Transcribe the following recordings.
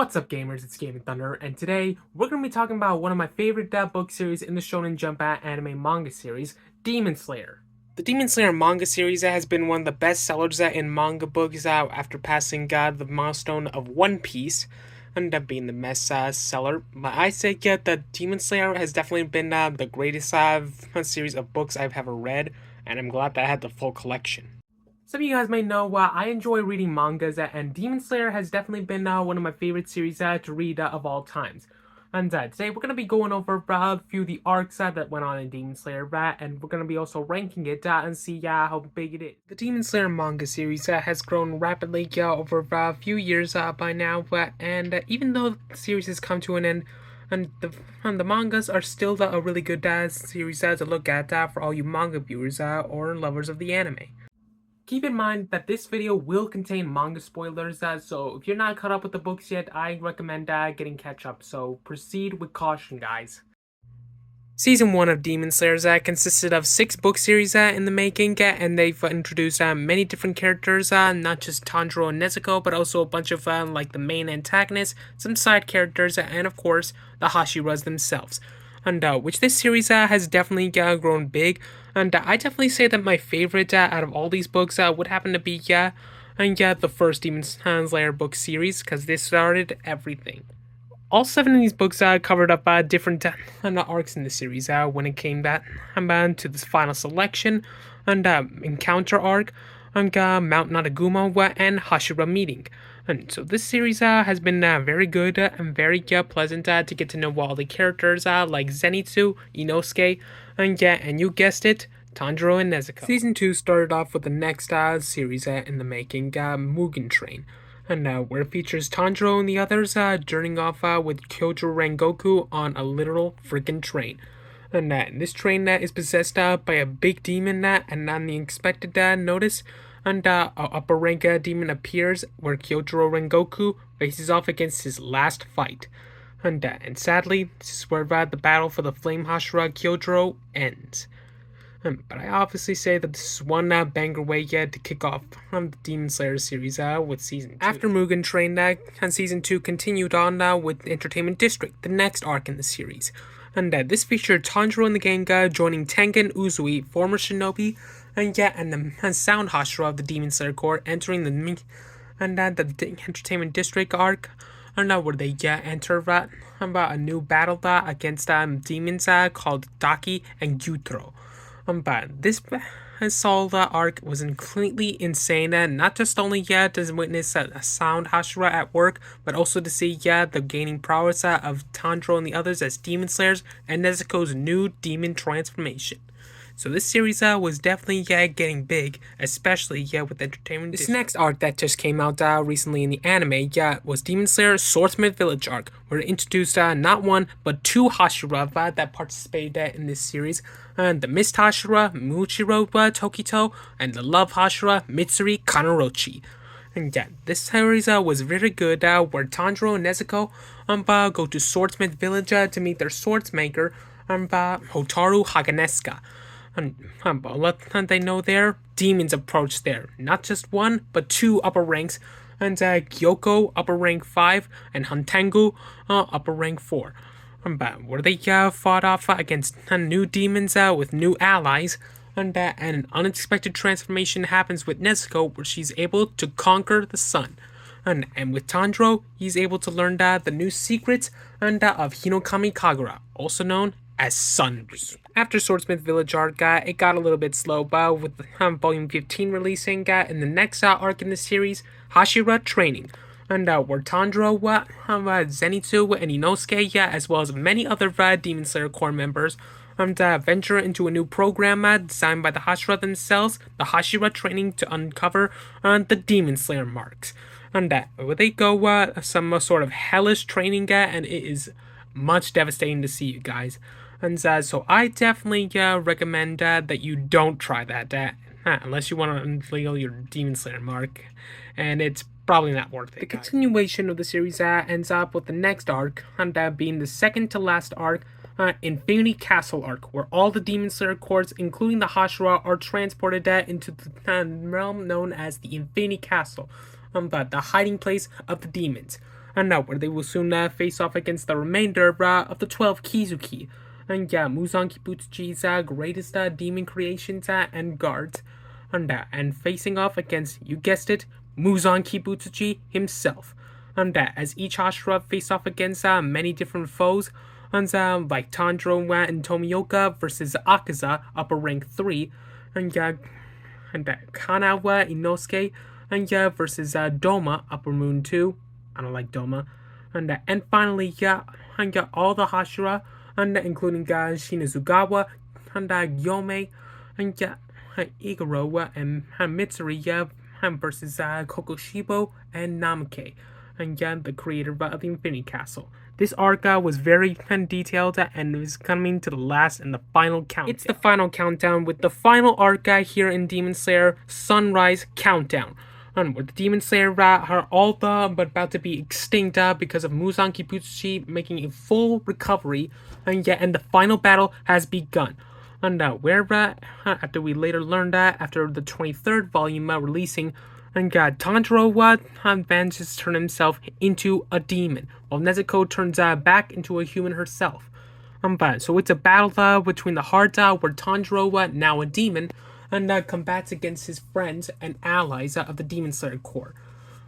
What's up, gamers? It's Gaming Thunder, and today we're going to be talking about one of my favorite book series in the Shonen Jump anime manga series, Demon Slayer. The Demon Slayer manga series has been one of the best sellers in manga books after passing the milestone of One Piece, and being the best seller. But I say that Demon Slayer has definitely been the greatest series of books I've ever read, and I'm glad that I had the full collection. Some of you guys may know I enjoy reading mangas, and Demon Slayer has definitely been one of my favorite series to read of all times. And today we're going to be going over a few of the arcs that went on in Demon Slayer, and we're going to be also ranking it and see how big it is. The Demon Slayer manga series has grown rapidly over a few years by now, and even though the series has come to an end, and the mangas are still a really good series to look at for all you manga viewers or lovers of the anime. Keep in mind that this video will contain manga spoilers, so if you're not caught up with the books yet, I recommend getting catch up, so proceed with caution, guys. Season 1 of Demon Slayer consisted of 6 book series in the making, and they've introduced many different characters, not just Tanjiro and Nezuko, but also a bunch of like the main antagonists, some side characters, and of course, the Hashiras themselves. And which this series has definitely grown big, and I definitely say that my favorite out of all these books would happen to be the first Demon Slayer book series, because this started everything. All 7 of these books covered up different arcs in the series when it came back to this final selection, and encounter arc, and Mount Nadaguma and Hashira meeting. And so this series has been very good and very pleasant to get to know all the characters like Zenitsu, Inosuke, and you guessed it, Tanjiro and Nezuko. Season 2 started off with the next series in the making, Mugen Train, and where it features Tanjiro and the others journeying off with Kyojuro Rengoku on a literal freaking train. And this train is possessed by a big demon, and on the unexpected notice, and a upper rank demon appears where Kyojuro Rengoku faces off against his last fight. And sadly, this is where the battle for the Flame Hashira Kyojuro ends. But I obviously say that this is one banger way to kick off the Demon Slayer series with Season 2. After Mugen Train, Season 2 continued on with Entertainment District, the next arc in the series. And this featured Tanjiro and the gang joining Tengen Uzui, former shinobi, and the Sound Hashira of the Demon Slayer Corps, entering the Entertainment District arc, and where they enter about a new battle against demons called Daki and Gyutro. But this assault arc was completely insane, not just only to witness a Sound Hashira at work, but also to see the gaining prowess of Tanjiro and the others as Demon Slayers, and Nezuko's new demon transformation. So this series was definitely getting big, especially with entertainment. This next arc that just came out recently in the anime was Demon Slayer Swordsmith Village arc, where it introduced not one but 2 Hashira that participated in this series, and the Mist Hashira Muchiro Tokito, and the Love Hashira Mitsuri Kanorochi. And this series was very good, where Tanjiro and Nezuko go to Swordsmith Village to meet their swordsmaker, Hotaru Haganesuka. And they know there, demons approach there. Not just 1, but 2 upper ranks, and Gyoko upper rank 5, and Hantengu upper rank 4. Where they fought off against new demons with new allies, and an unexpected transformation happens with Nezuko, where she's able to conquer the sun. And with Tanjiro, he's able to learn the new secrets of Hinokami Kagura, also known as Sun. After Swordsmith Village arc, it got a little bit slow, with Volume 15 releasing, in the next arc in the series, Hashira Training, and where Tanjiro, Zenitsu, and Inosuke, as well as many other Demon Slayer Corps members, venture into a new program designed by the Hashira themselves, the Hashira Training, to uncover the Demon Slayer marks. And where they go some sort of hellish training, and it is much devastating to see, you guys. And so I definitely recommend that you don't try that unless you want to unveil your Demon Slayer mark, and it's probably not worth it. The continuation of the series ends up with the next arc, and being the second to last arc, Infinity Castle arc, where all the Demon Slayer Corps, including the Hashira, are transported into the realm known as the Infinity Castle, but the hiding place of the demons. where they will soon face off against the remainder of the 12 Kizuki. And Muzan Kibutsuji's greatest demon creations and guards. And facing off against, you guessed it, Muzan Kibutsuji himself. And as each Hashira face off against many different foes, like Tanjiro and Tomioka versus Akaza, upper rank 3, and Kanawa Inosuke, and versus Doma, upper moon 2. I don't like Doma. And finally, all the Hashira, including Shinazugawa, and Yome, and Iguro, and Mitsuri, versus Kokoshibo and Namake, and the creator of the Infinity Castle. This arc was very detailed and is coming to the last and the final countdown. It's the final countdown with the final arc here in Demon Slayer Sunrise Countdown. And where the Demon Slayer are all but about to be extinct because of Muzan Kibutsuji making a full recovery, and the final battle has begun. And where after we later learned that after the 23rd volume releasing, and Tanjiro manages to turn himself into a demon, while Nezuko turns back into a human herself. So it's a battle between the hearts where Tanjiro, now a demon, and combats against his friends and allies of the Demon Slayer Corps.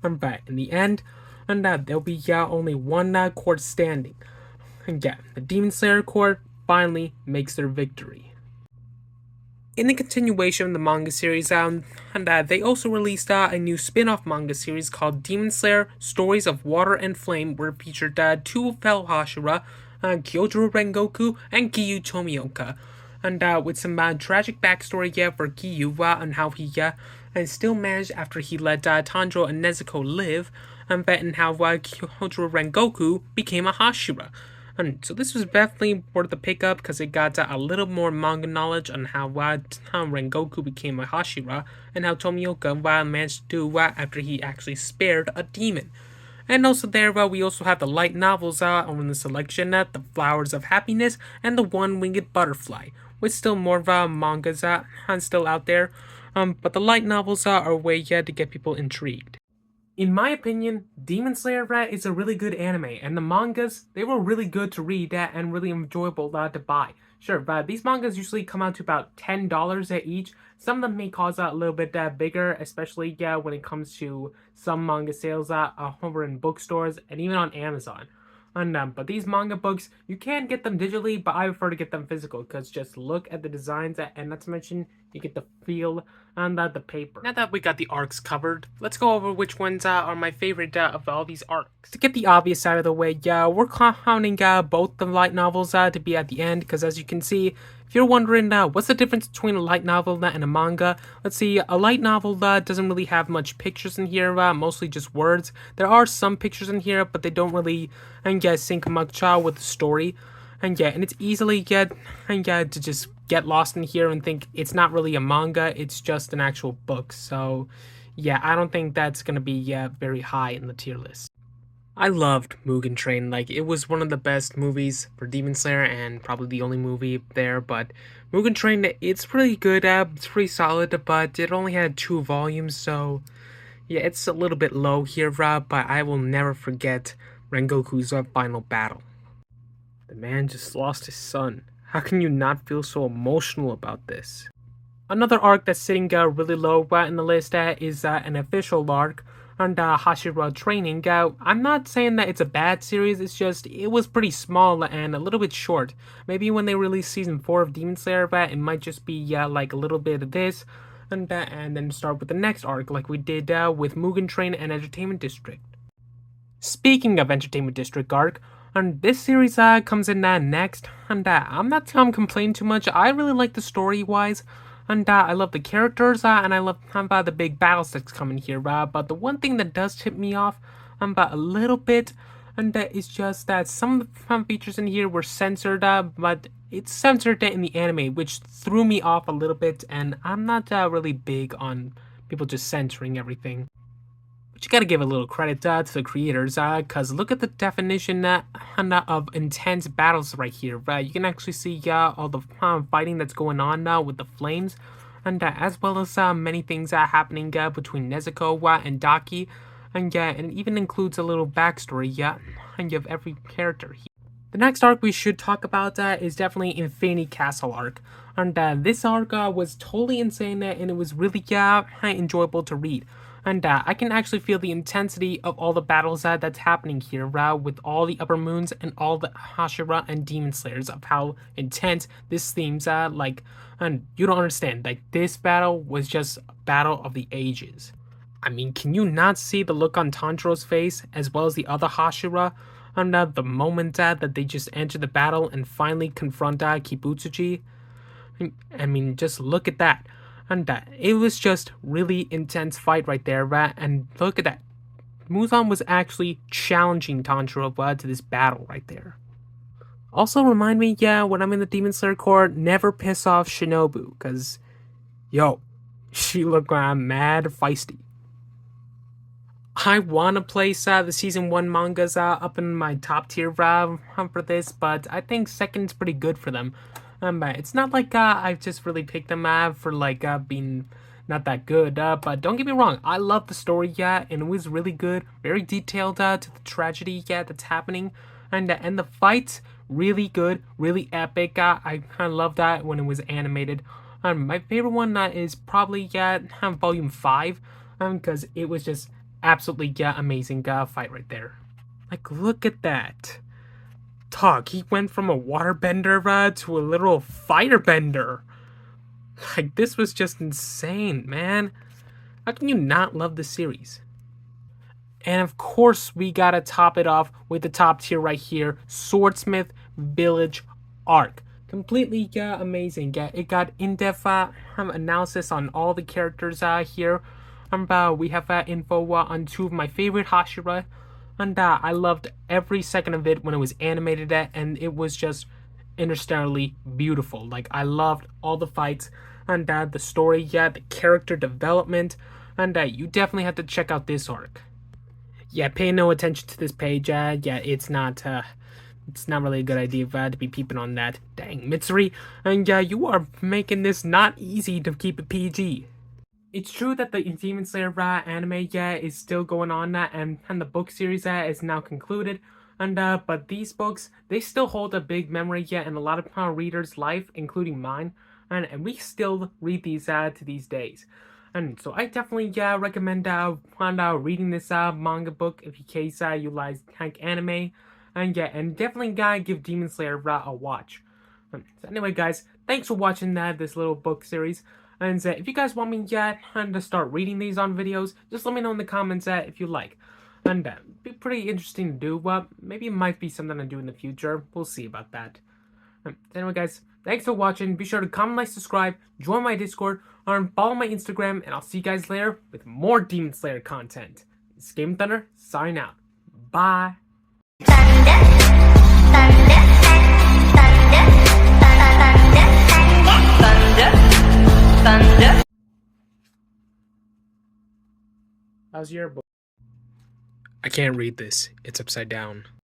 But in the end, there'll be only one court standing. And the Demon Slayer Corps finally makes their victory. In the continuation of the manga series, they also released a new spin-off manga series called Demon Slayer Stories of Water and Flame, where it featured two fellow Hashira, Kyojuro Rengoku and Giyu Tomioka, and with some tragic backstory for Giyu and how he still managed after he let Tanjiro and Nezuko live, and how Kyojuro Rengoku became a Hashira. And so this was definitely worth the pickup because it got a little more manga knowledge on how Rengoku became a Hashira and how Tomioka managed to do after he actually spared a demon. And also there we also have the light novels on the selection, The Flowers of Happiness and The One-Winged Butterfly, with still more mangas still out there, but the light novels are a way to get people intrigued. In my opinion, Demon Slayer is a really good anime, and the mangas, they were really good to read and really enjoyable to buy. Sure, these mangas usually come out to about $10 each. Some of them may cost a little bit bigger, especially when it comes to some manga sales over in bookstores and even on Amazon. But these manga books, you can get them digitally, but I prefer to get them physical because just look at the designs and not to mention you get the feel and the paper. Now that we got the arcs covered, let's go over which ones are my favorite of all these arcs. To get the obvious out of the way, we're counting both the light novels to be at the end because as you can see, if you're wondering what's the difference between a light novel and a manga, let's see, a light novel doesn't really have much pictures in here, mostly just words. There are some pictures in here, but they don't really sync much with the story. And it's easily to just get lost in here and think it's not really a manga, it's just an actual book. So I don't think that's gonna be very high in the tier list. I loved Mugen Train. It was one of the best movies for Demon Slayer and probably the only movie there, but Mugen Train, it's pretty good, it's pretty solid, but it only had 2 volumes, so it's a little bit low here, but I will never forget Rengoku's final battle. The man just lost his son. How can you not feel so emotional about this? Another arc that's sitting really low in the list is an official arc on Hashira training. I'm not saying that it's a bad series, it's just it was pretty small and a little bit short. Maybe when they release season 4 of Demon Slayer, it might just be like a little bit of this and then start with the next arc like we did with Mugen Train and Entertainment District. Speaking of Entertainment District arc, and this series comes in next, and I'm not complaining too much. I really like the story-wise, and I love the characters, and I love the big battles that's coming here. But the one thing that does tip me off a little bit, and is just that some of the features in here were censored, but it's censored in the anime, which threw me off a little bit, and I'm not really big on people just censoring everything. But you gotta give a little credit to the creators, cause look at the definition of intense battles right here. You can actually see all the fighting that's going on with the flames, and as well as many things happening between Nezuko and Daki, and it even includes a little backstory, and of every character. The next arc we should talk about is definitely Infinity Castle arc. And this arc was totally insane and it was really enjoyable to read. And I can actually feel the intensity of all the battles that's happening here with all the upper moons and all the Hashira and Demon Slayers of how intense this theme's like. And you don't understand, like this battle was just a battle of the ages. I mean, can you not see the look on Tanjiro's face as well as the other Hashira? And the moment that they just enter the battle and finally confront Kibutsuji. I mean, just look at that. And it was just really intense fight right there, and look at that. Muzan was actually challenging Tanjiro to this battle right there. Also remind me, when I'm in the Demon Slayer court, never piss off Shinobu, because, yo, she looked mad feisty. I want to place the season 1 mangas up in my top tier for this, but I think second's pretty good for them. It's not like I've just really picked them for like being not that good, but don't get me wrong, I love the story, and it was really good, very detailed to the tragedy, that's happening, and the fights, really good, really epic. I kind of love that when it was animated. My favorite one is probably Volume 5, because it was just absolutely amazing fight right there. Like, look at that. Talk, he went from a waterbender to a literal firebender. Like, this was just insane, man. How can you not love the series? And of course, we gotta top it off with the top tier right here, Swordsmith Village arc. Completely amazing. It got in-depth analysis on all the characters here. We have info on 2 of my favorite Hashira, and I loved every second of it when it was animated, and it was just interstellarly beautiful. Like, I loved all the fights, and the story, the character development, and you definitely have to check out this arc. Pay no attention to this page, it's not really a good idea to be peeping on that. Dang, Mitsuri, and you are making this not easy to keep it PG. It's true that the Demon Slayer anime is still going on, and the book series is now concluded, and but these books, they still hold a big memory in a lot of readers' life, including mine, and we still read these to these days. And so I definitely recommend reading this manga book if in case you like anime, and definitely give Demon Slayer a watch. So anyway, guys, thanks for watching this little book series. And if you guys want me to start reading these on videos, just let me know in the comments if you like. And it'd be pretty interesting to do. Maybe it might be something I do in the future. We'll see about that. Anyway, guys, thanks for watching. Be sure to comment, like, subscribe, join my Discord, or follow my Instagram, and I'll see you guys later with more Demon Slayer content. It's Game Thunder, signing out. Bye. Thunder. How's your book? I can't read this. It's upside down.